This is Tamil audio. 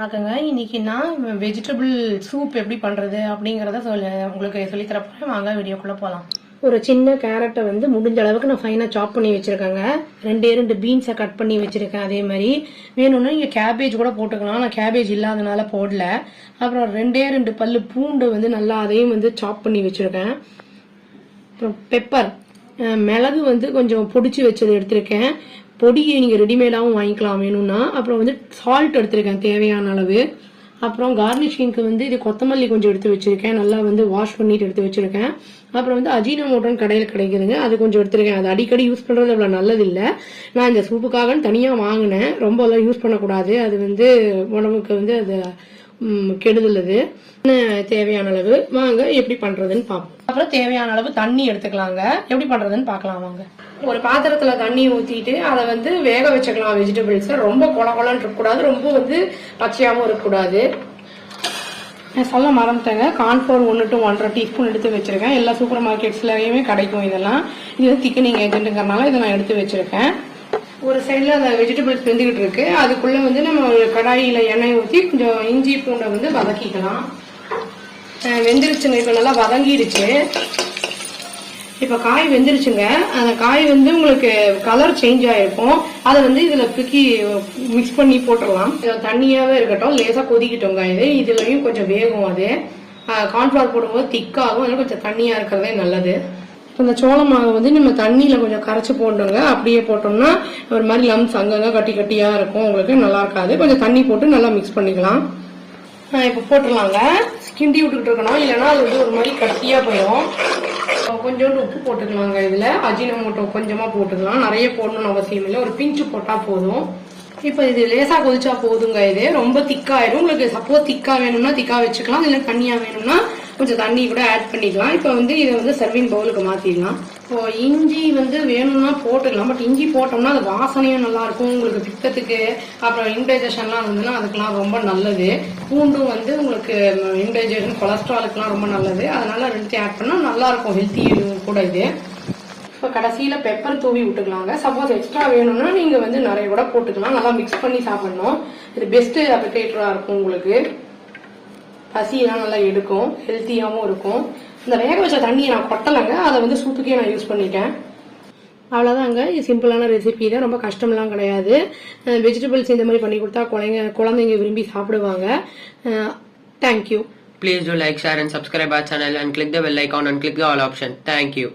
வணக்கங்க. இன்னைக்கு நான் வெஜிடபிள் சூப் எப்படி பண்றது அப்படிங்கறத உங்களுக்கு சொல்லி தரப்போறேன். வாங்க வீடியோக்குள்ள போலாம். ஒரு சின்ன கேரட்டை வந்து முடிஞ்ச அளவுக்கு நான் ஃபைனா சாப் பண்ணி வச்சிருக்கேங்க. ரெண்டு பீன்ஸை கட் பண்ணி வச்சிருக்கேன். அதே மாதிரி வேணும்னா நீங்க கேபேஜ் கூட போட்டுக்கலாம். நான் கேபேஜ் இல்லாதனால போடல. அப்புறம் ரெண்டு பல்லு பூண்டு வந்து நல்லா அதையும் வந்து சாப் பண்ணி வச்சிருக்கேன். அப்புறம் பெப்பர், மிளகு வந்து கொஞ்சம் பொடிச்சு வச்சது எடுத்திருக்கேன். பொடியை நீங்கள் ரெடிமேடாகவும் வாங்கிக்கலாம் வேணும்னா. அப்புறம் வந்து சால்ட் எடுத்திருக்கேன் தேவையான அளவு. அப்புறம் கார்னிஷிங்க்கு வந்து இது கொத்தமல்லி கொஞ்சம் எடுத்து வச்சிருக்கேன். நல்லா வந்து வாஷ் பண்ணிட்டு எடுத்து வச்சிருக்கேன். அப்புறம் வந்து அஜினோமோட்டோன்னு கடையில் கிடைக்குதுங்க, அது கொஞ்சம் எடுத்திருக்கேன். அது அடிக்கடி யூஸ் பண்ணுறது அவ்வளோ நல்லது இல்லை. நான் இந்த சூப்புக்காக தனியாக வாங்கினேன். ரொம்ப எல்லாம் யூஸ் பண்ணக்கூடாது, அது வந்து உடம்புக்கு வந்து அது கெடுதல். அது தேவையான அளவு வாங்க எப்படி பண்றதுன்னு பார்ப்போம். அப்புறம் தேவையான அளவு தண்ணி எடுத்துக்கலாங்க. எப்படி பண்றதுன்னு பார்க்கலாம் வாங்க. ஒரு பாத்திரத்துல தண்ணி ஊத்திட்டு அதை வந்து வேக வச்சுக்கலாம். வெஜிடபிள்ஸ் ரொம்ப கொலன்னு இருக்கக்கூடாது, ரொம்ப வந்து பச்சையாவும் இருக்கக்கூடாது. நான் சொல்ல மறந்துட்டேங்க, கார்ன்ஃப்ளவர் 1 to 1.5 டீஸ்பூன் எடுத்து வச்சிருக்கேன். எல்லா சூப்பர் மார்க்கெட்ஸ்லயுமே கிடைக்கும் இதெல்லாம். இது வந்து திக்கனிங் ஏஜென்ட்டுங்கிறனால இதை நான் எடுத்து வச்சிருக்கேன். ஒரு சைடில் அந்த வெஜிடபிள்ஸ் வெந்துகிட்டு இருக்கு. அதுக்குள்ள வந்து நம்ம ஒரு கடாயில எண்ணெய் ஊற்றி கொஞ்சம் இஞ்சி பூண்டை வந்து வதக்கிக்கலாம். வெந்துருச்சுங்க, இப்போ நல்லா வதங்கிடுச்சு. இப்போ காய் வெந்துருச்சுங்க. அந்த காய் வந்து உங்களுக்கு கலர் சேஞ்ச் ஆயிருக்கும். அதை வந்து இதுல தூக்கி மிக்ஸ் பண்ணி போட்டுடலாம். தண்ணியாவே இருக்கட்டும், லேசா கொதிக்கிட்டோங்க. இதுலயும் கொஞ்சம் வேகும். அது கார்ன்ஃபிளவர் போடும்போது திக்காகும், அதனால கொஞ்சம் தண்ணியா இருக்கிறதே நல்லது. இந்த சோள மாவை வந்து நம்ம தண்ணியில கொஞ்சம் கரைச்சி போட்டுங்க. அப்படியே போட்டோம்னா ஒரு மாதிரி லம்ஸ் அங்கங்க கட்டி கட்டியா இருக்கும், உங்களுக்கு நல்லா இருக்காது. கொஞ்சம் தண்ணி போட்டு நல்லா மிக்ஸ் பண்ணிக்கலாம். இப்போ போட்டுடலாங்க. கிண்டி விட்டுக்கிட்டு இருக்கணும், இல்லைன்னா அது வந்து ஒரு மாதிரி கட்டியா போயிடும். கொஞ்சோண்டு உப்பு போட்டுக்கலாங்க. இதுல அஜினோமோட்டோ கொஞ்சமா போட்டுக்கலாம், நிறைய போடணும்னு அவசியம் இல்லை, ஒரு பிஞ்சு போட்டா போதும். இப்போ இது லேசா கொதிச்சா போதுங்க. இது ரொம்ப திக்காயிடும். உங்களுக்கு சப்போஸ் திக்கா வேணும்னா திக்கா வச்சுக்கலாம், இல்லை தண்ணியா வேணும்னா கொஞ்சம் தண்ணி கூட ஆட் பண்ணிக்கலாம். இப்போ வந்து இதை வந்து சர்விங் பவுலுக்கு மாத்திடலாம். இப்போ இஞ்சி வந்து வேணும்னா போட்டுக்கலாம், பட் இஞ்சி போட்டோம்னா அது வாசனையும் நல்லா இருக்கும். உங்களுக்கு பித்தத்துக்கு அப்புறம் இன்டைஜஷன்லாம் இருந்ததுன்னா அதுக்கெல்லாம் ரொம்ப நல்லது. பூண்டும் வந்து உங்களுக்கு இன்டைஜஷன் கொலஸ்ட்ராலுக்குலாம் ரொம்ப நல்லது. அதனால ரெண்டுத்தையும் ஆட் பண்ணா நல்லா இருக்கும், ஹெல்த்தி கூட இது. இப்போ கடைசியில பெப்பர் தூவி விட்டுக்கலாங்க. சப்போஸ் எக்ஸ்ட்ரா வேணும்னா நீங்க வந்து நிறைய கூட போட்டுக்கலாம். நல்லா மிக்ஸ் பண்ணி சாப்பிடணும். இது பெஸ்ட் அப்ளிகேட்டரா இருக்கும். உங்களுக்கு பசியெல்லாம் நல்லா எடுக்கும், ஹெல்த்தியாகவும் இருக்கும். இந்த வேக வச்ச தண்ணியை நான் கொட்டலைங்க, அதை வந்து சூப்புக்கே நான் யூஸ் பண்ணிட்டேன். அவ்வளோதாங்க. இது சிம்பிளான ரெசிபி தான், ரொம்ப கஷ்டம்லாம் கிடையாது. வெஜிடபிள்ஸ் இந்த மாதிரி பண்ணி கொடுத்தா குழந்தைங்க விரும்பி சாப்பிடுவாங்க. Thank you. Please do like, share and subscribe our channel and click the bell icon and click the all option. Thank you.